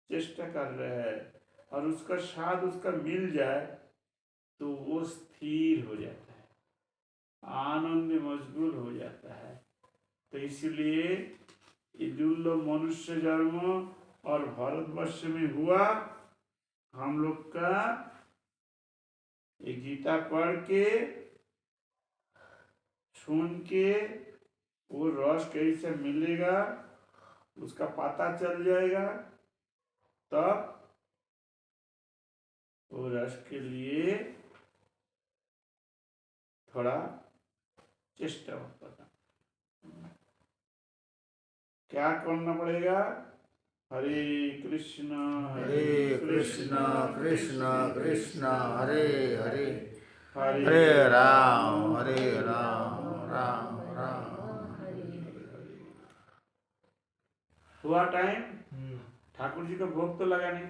चेष्टा कर रहे हैं और उसका स्वाद उसका मिल जाए तो वो स्थिर हो जाता है, आनंद में मशगूल हो जाता है। तो इसलिए ये दुर्लभ मनुष्य जन्म और भारतवर्ष में हुआ हम लोग का ये गीता पढ़ के सुन के वो रस कैसे मिलेगा उसका पता चल जाएगा, तब वो रस के लिए थोड़ा चेष्टा होता था। क्या करना पड़ेगा? हरे कृष्ण कृष्ण कृष्ण कृष्ण हरे हरे हरे हरे राम राम राम। हुआ टाइम? ठाकुर जी का भोग तो लगा नहीं?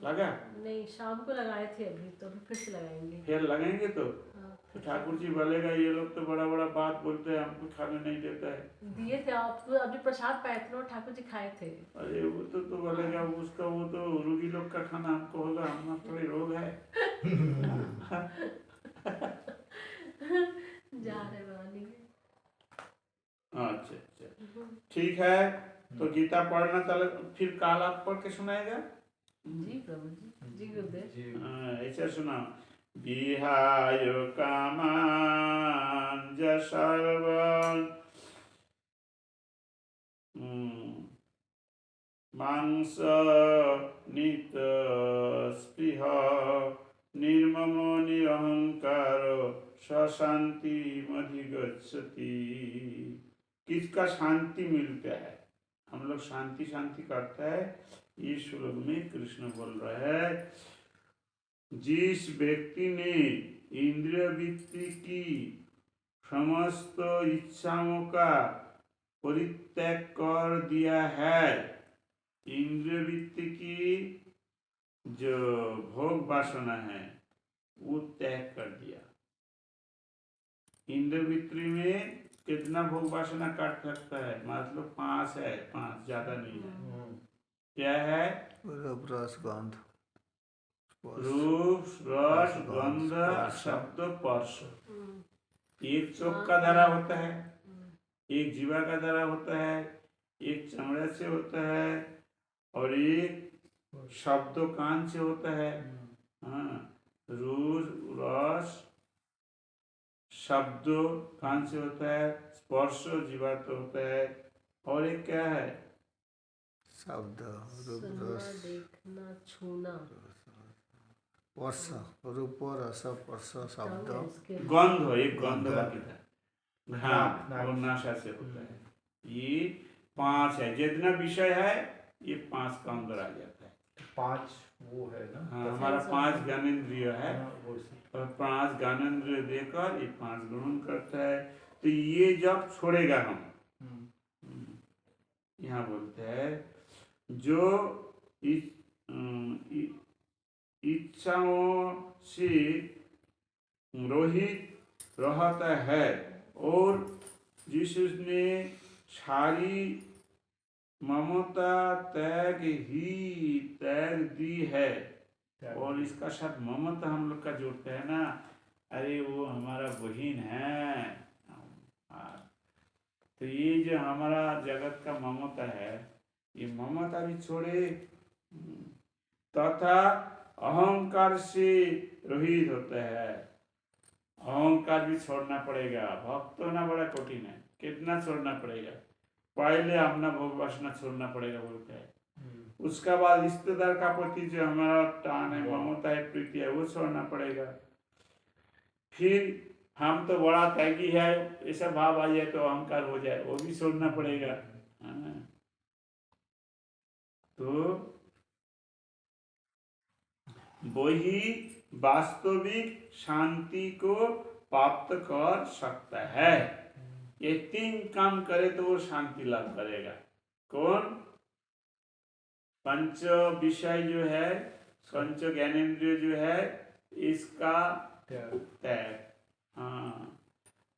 लगा नहीं, शाम को लगाए थे, अभी तो फिर से लगाएंगे। फिर लगेंगे तो हाँ, तो ठाकुर जी बोलेगा ये लोग तो बड़ा बड़ा बात बोलते हैं, हमको खाने नहीं देता है। दिए थे आपको, अभी प्रसाद पाए थे ना, ठाकुर जी खाए थे। अरे वो तो बोलेगा उसका, वो तो रोगी लोग का खाना हमको होगा, हम थोड़ी रोग है। जा रहे बनाने। अच्छा अच्छा, ठीक है। तो गीता पढ़ना चले, फिर काल आप पढ़ के सुनाएगा। जी प्रभु जी, जी गुरुदेव। ऐसा सुना, विहाय कामान ज सर्व मांस नित स्पृह निर्ममो निरहंकारो शांति मधिगच्छति। किसका शांति मिलता है? हम लोग शांति शांति करते हैं। इस श्लोक में कृष्ण बोल रहा है, जिस व्यक्ति ने इंद्रिय वृत्ति की समस्त इच्छाओं का परित्याग कर दिया है, इंद्रिय वृत्ति की जो भोग वासना है वो त्याग कर दिया। इंद्रिय वृत्ति में कितना भोग वासना काट सकता है? मतलब 5 है, 5 ज्यादा नहीं है। क्या है? रस गंध रूप रस गंध शब्द स्पर्श। एक चोक का धारा होता है, एक जीवा का धारा होता है, एक चमड़े से होता है और एक शब्द कान से होता है। हाँ, रूप रस शब्द कान से होता है, स्पर्श जीवा तो होता है, और एक क्या है? शब्द रूप सुनना, रस देखना, छूना, स्पर्श रूप रस स्पर्श शब्द गंध हो, एक गंध गंध। बाकी था। हाँ, नाक। और नासा से होता है। ये 5 है, जितना विषय है ये 5 का अंदर आ जाता है। 5 वो है ना। हाँ, हमारा 5 ज्ञानेंद्रिय है हाँ, वो से। और 5 ज्ञानेंद्रिय देकर ये 5 ग्रहण करता है। तो ये जब छोड़ेगा हम, यहाँ बोलते हैं जो इच्छाओं से रोहित रहता है और जिसने सारी ममता त्याग दी है, और इसका साथ ममता हम लोग का जोड़ते हैं ना, अरे वो हमारा बहन है। तो ये जो हमारा जगत का ममता है, ये ममता भी छोड़े तथा अहंकार से रहित होता है। अहंकार भी छोड़ना पड़ेगा। भक्त होना बड़ा कठिन है, कितना छोड़ना पड़ेगा? पहले अपना भोग वासना छोड़ना पड़ेगा बोलते हैं, उसका बाद रिश्तेदार का प्रति जो हमारा टान है, ममता है, प्रीति है, वो छोड़ना पड़ेगा। फिर हम तो बड़ा त्यागी है ऐसा भाव आ जाए तो अहंकार हो जाए, वो भी छोड़ना पड़ेगा। तो वही वास्तविक शांति को प्राप्त कर सकता है। ये 3 काम करे तो वो शांति लाभ करेगा। कौन? पंच विषय जो है, पंच ज्ञानेंद्रिय जो है, इसका त्याग। हाँ,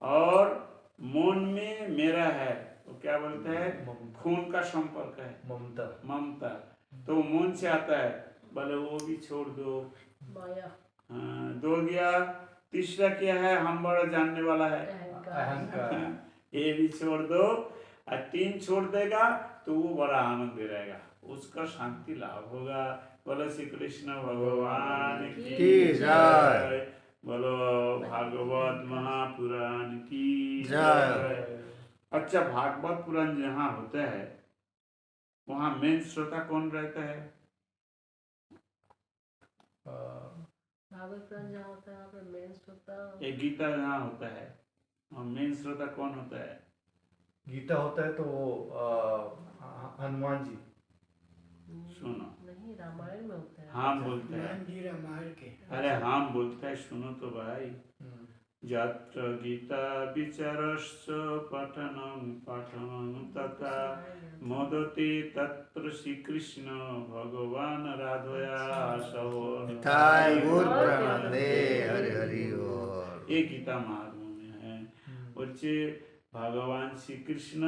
और मन में मेरा है, वो क्या बोलते हैं? खून का संपर्क है, ममता। तो मन से आता है, बोले वो भी छोड़ दो। माया। हाँ, 2 गया। तीसरा क्या है? हम बड़ा जानने वाला है, अहंकार। ये भी छोड़ दो। और 3 छोड़ देगा तो वो बड़ा आनंद रहेगा, उसका शांति लाभ होगा। बोलो श्री कृष्ण भगवान की जय। बोलो भागवत महापुराण की जय। अच्छा, भागवत पुराण जहाँ होता है वहाँ मेन श्रोता कौन रहता है? भागवत पुराण जहाँ होता है वहाँ पे मेन श्रोता। एक गीता जहाँ होता है वहाँ मेन श्रोता कौन होता है? गीता होता है तो हनुमान जी। सुनो, नहीं, रामायण में होता है। हाँ बोलते हैं। अरे हाँ बोलता है, सुनो तो भाई। यत्र गीता विचारश्च पठनं तथा मोदते तत्र श्री कृष्ण भगवान राधया सहो। निताय गौर प्रेमानंदे हरि हरि बोल। ये गीता महात्म्य में है। बच्चे भगवान श्री कृष्ण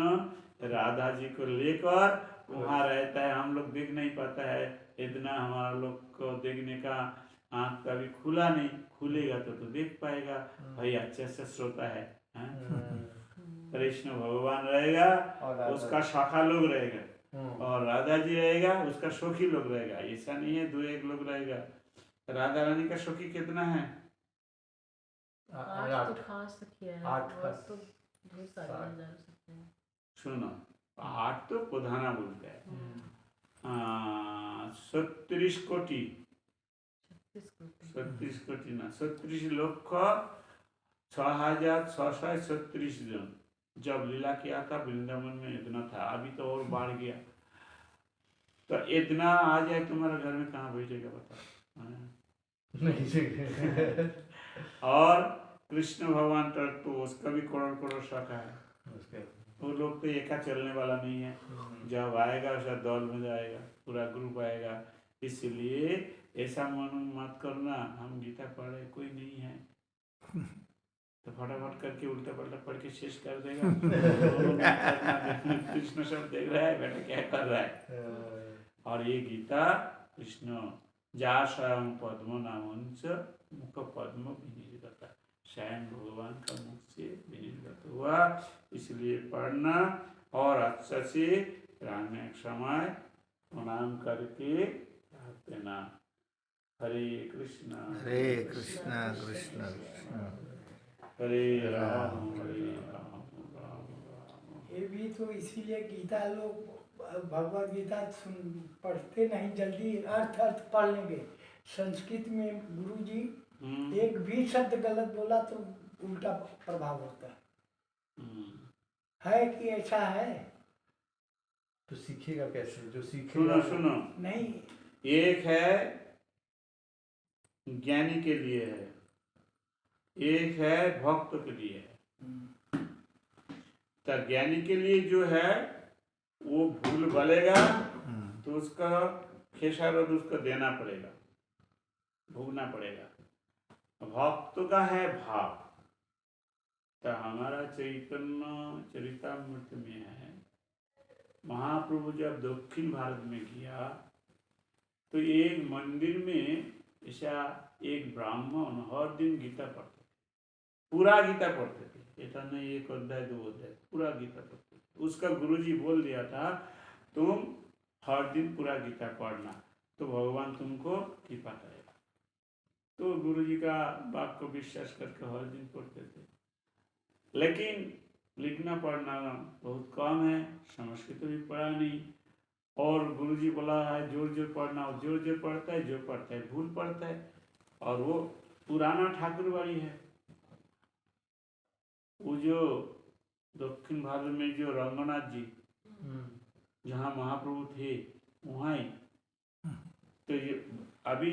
राधा जी को लेकर वहाँ रहता है। हम लोग देख नहीं पाता है, इतना हमारा लोग को देखने का आँख कभी खुला नहीं, खुलेगा तो देख पाएगा। भाई अच्छा सा श्रोता है। कृष्ण भगवान रहेगा, उसका शाखा लोग रहेगा, और राधा जी रहेगा, उसका सखी लोग रहेगा। ऐसा नहीं है 2-1 लोग रहेगा। राधा रानी का सखी कितना है? 8 तो खास किया है, 8 और तो ढेर सारे मिल जा सकते हैं। सुनो, 8 तो प्रधाना बोलते हैं। 36 कोटि 36 लक्ष 6636 जन जब लीला किया था वृंदावन में, इतना था। अभी तो और बढ़ गया। तो इतना आ जाए तुम्हारे घर में, कहाँ बैठेगा बताओ? नहीं। और कृष्ण भगवान तो उसका भी करोड़ शाखा है। वो लोग तो एका चलने वाला नहीं है। जब आएगा उसका दल में जाएगा, पूरा ग्रुप आएगा। इसलिए ऐसा मन मत करना हम गीता पढ़े, कोई नहीं है तो फटाफट करके उल्टा पलटा पढ़ के शेष कर देगा। कृष्ण सब देख रहा है बेटा क्या कर रहा है। और ये गीता कृष्ण जाशयं पद्म नामंच मुख पद्म विनिर्गता, स्वयं भगवान का मुख से विनिर्गत हुआ। इसलिए पढ़ना और अच्छा से रहने समय प्रणाम करके रख देना। हरे कृष्णा कृष्ण कृष्ण कृष्ण हरे राम राम राम। ये भी तो इसीलिए गीता लोग भगवत गीता पढ़ते नहीं, जल्दी अर्थ पढ़ लेंगे। संस्कृत में गुरु जी एक भी शब्द गलत बोला तो उल्टा प्रभाव होता है कि ऐसा है? तो सीखेगा कैसे? जो सुनो सीखेगा सुनो, नहीं, एक है ज्ञानी के लिए है, एक है भक्त के लिए है। तो ज्ञानी के लिए जो है वो भूल बलेगा तो उसका खेसारद उसको देना पड़ेगा, भोगना पड़ेगा। भक्त का है भाव। तो हमारा चैतन्य चरितामृत में है, महाप्रभु जब दक्षिण भारत में किया तो एक मंदिर में ऐसा एक ब्राह्मण हर दिन गीता पढ़ते थे, पूरा गीता पढ़ते थे, ऐसा नहीं एक अध्याय दो अध्याय, पूरा गीता पढ़ते थे। उसका गुरुजी बोल दिया था तुम हर दिन पूरा गीता पढ़ना तो भगवान तुमको कृपा करेगा। तो गुरुजी का बात को विश्वास करके हर दिन पढ़ते थे। लेकिन लिखना पढ़ना बहुत कम है, संस्कृत भी पढ़ा नहीं। और गुरुजी बोला है जोर जोर पढ़ना, और जोर जोर पढ़ता है, जो पढ़ता है भूल पढ़ता है। और वो पुराना ठाकुरबाड़ी है, वो जो दक्षिण भारत में जो रंगनाथ जी जहाँ महाप्रभु थे वहाँ ही। तो ये अभी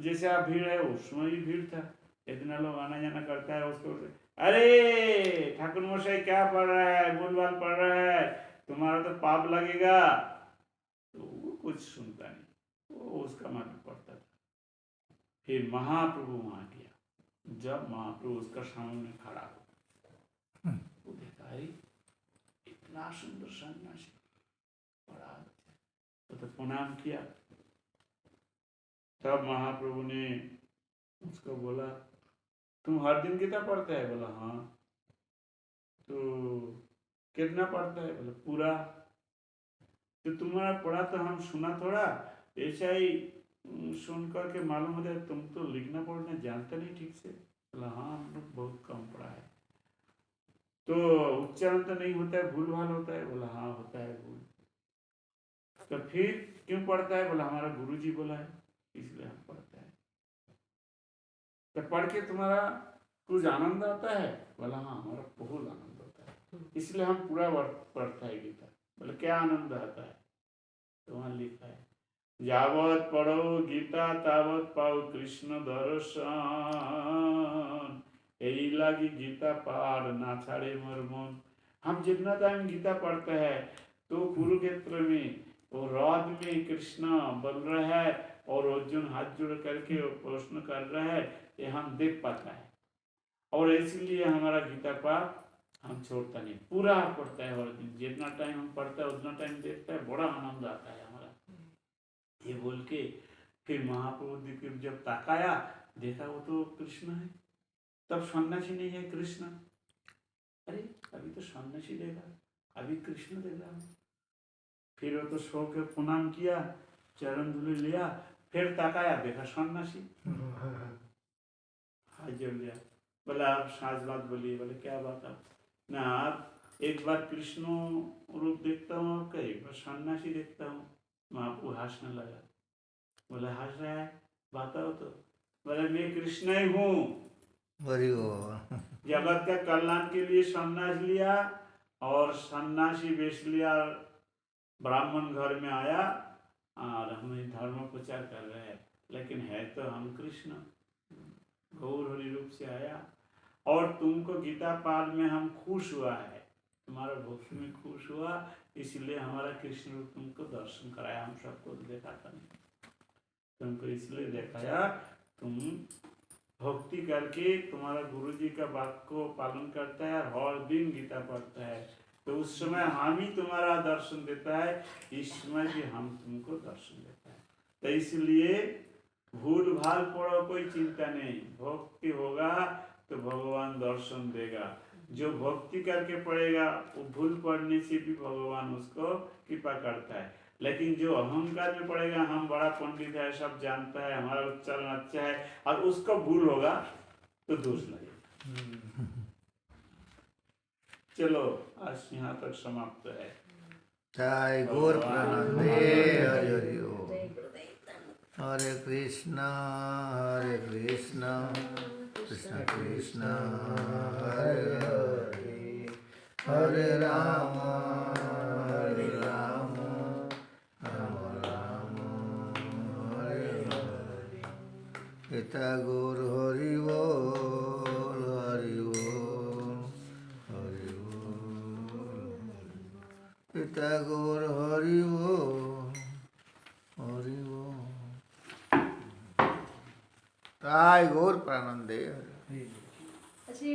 जैसे आप भीड़ है उसमें भी भीड़ था, इतना लोग आना जाना करता है। उसको अरे ठाकुर मशाई क्या पढ़ रहा है, भूलभाल पढ़ रहा है, तुम्हारा तो पाप लगेगा। तो वो कुछ सुनता नहीं, वो उसका मात्र पढ़ता था। फिर महाप्रभु वहाँ गया, जब महाप्रभु उसका सामने खड़ा हो वो देखा अरे इतना सुंदर सन्यासी बड़ा अच्छा। तो प्रणाम किया। तब महाप्रभु ने उसको बोला तुम हर दिन गीता पढ़ता है? बोला हाँ। तो कितना पढ़ता है? बोला पूरा। तो तुम्हारा पढ़ा तो हम सुना थोड़ा, ऐसा ही सुन करके मालूम होता है तुम तो लिखना पढ़ना जानते नहीं ठीक से। बोला हाँ हम लोग बहुत कम पढ़ा है। तो उच्चारण तो नहीं होता है, भूल भाल होता है? बोला हाँ होता है भूल। तो फिर क्यों पढ़ता है? बोला हमारा गुरुजी बोला है इसलिए हम पढ़ते हैं। तो पढ़ के तुम्हारा कुछ आनंद आता है? बोला हाँ हमारा बहुत आनंद होता है, इसलिए हम पूरा पढ़ता है गीता। बोले क्या आनंद आता है? तो वहाँ लिखा है यावत पढ़ो गीता तावत पाओ कृष्ण दर्शन, यही लगी गीता पार ना छाड़े मोर मन। हम जितना टाइम गीता पढ़ते हैं तो कुरुक्षेत्र में वो रथ में कृष्ण बोल रहा है और अर्जुन हाथ जोड़ करके प्रश्न कर रहा है, ये हम देख पाता है। और इसलिए हमारा गीता पाठ हम छोड़ता नहीं, पूरा पढ़ता है हर दिन। जितना टाइम हम पढ़ता है उतना टाइम देखता है, बड़ा आनंद आता है हमारा। ये बोल के फिर महाप्रभु जब ताकाया देखा वो तो कृष्ण है। तब सन्यासी नहीं है कृष्ण। अरे अभी तो सन्यासी देगा, अभी कृष्ण देगा। फिर वो तो सो के प्रणाम किया, चरण धूलि लिया, फिर ताकाया देखा सन्यासी, हाथ जोड़ लिया। बोला आप साँझ बात बोलिए। बोले क्या बात? आप ना आप एक बार कृष्ण रूप देखता हूँ आपका, एक बार सन्यासी देखता हूँ। महाप्रभु हंसने लगा। बोला हंस रहा है बताओ तो। बोला मैं कृष्ण ही हूँ, जगत का कल्याण के लिए सन्यास लिया और सन्यासी वेश लिया, ब्राह्मण घर में आया और हम धर्म प्रचार कर रहे हैं, लेकिन है तो हम कृष्ण, गौर हरि रूप से आया। और तुमको गीता पाठ में हम खुश हुआ है, तुम्हारा भक्ति में खुश हुआ, इसलिए हमारा कृष्ण रूप तुमको दर्शन कराया। हम सबको दिखाता नहीं, तुमको इसलिए दिखाया तुम भक्ति करके तुम्हारा गुरुजी का बात को पालन करता है, हर दिन गीता पढ़ता है, तो उस समय हम ही तुम्हारा दर्शन देता है, इस समय भी हम तुमको दर्शन देता है। तो इसलिए भूल भाल पड़ो कोई चिंता नहीं, भक्ति होगा तो भगवान दर्शन देगा। जो भक्ति करके पड़ेगा वो भूल पड़ने से भी भगवान उसको कृपा करता है। लेकिन जो अहंकार में पड़ेगा, हम बड़ा पंडित है, सब जानता है, हमारा उच्चारण अच्छा है, और उसको भूल होगा तो दोष लगेगा। चलो आज यहाँ तक समाप्त है। जय गौर प्रेमानंदे हरि हरि ओम। हरे कृष्णा कृष्ण कृष्ण हरे हरे, हरे राम राम राम हरे हरे। पिता गौर हरि बोल हरि बोल हरि बोल। पिता गौर हरि बोल हरि बोल। जय गौर प्रेमानंदे हरि।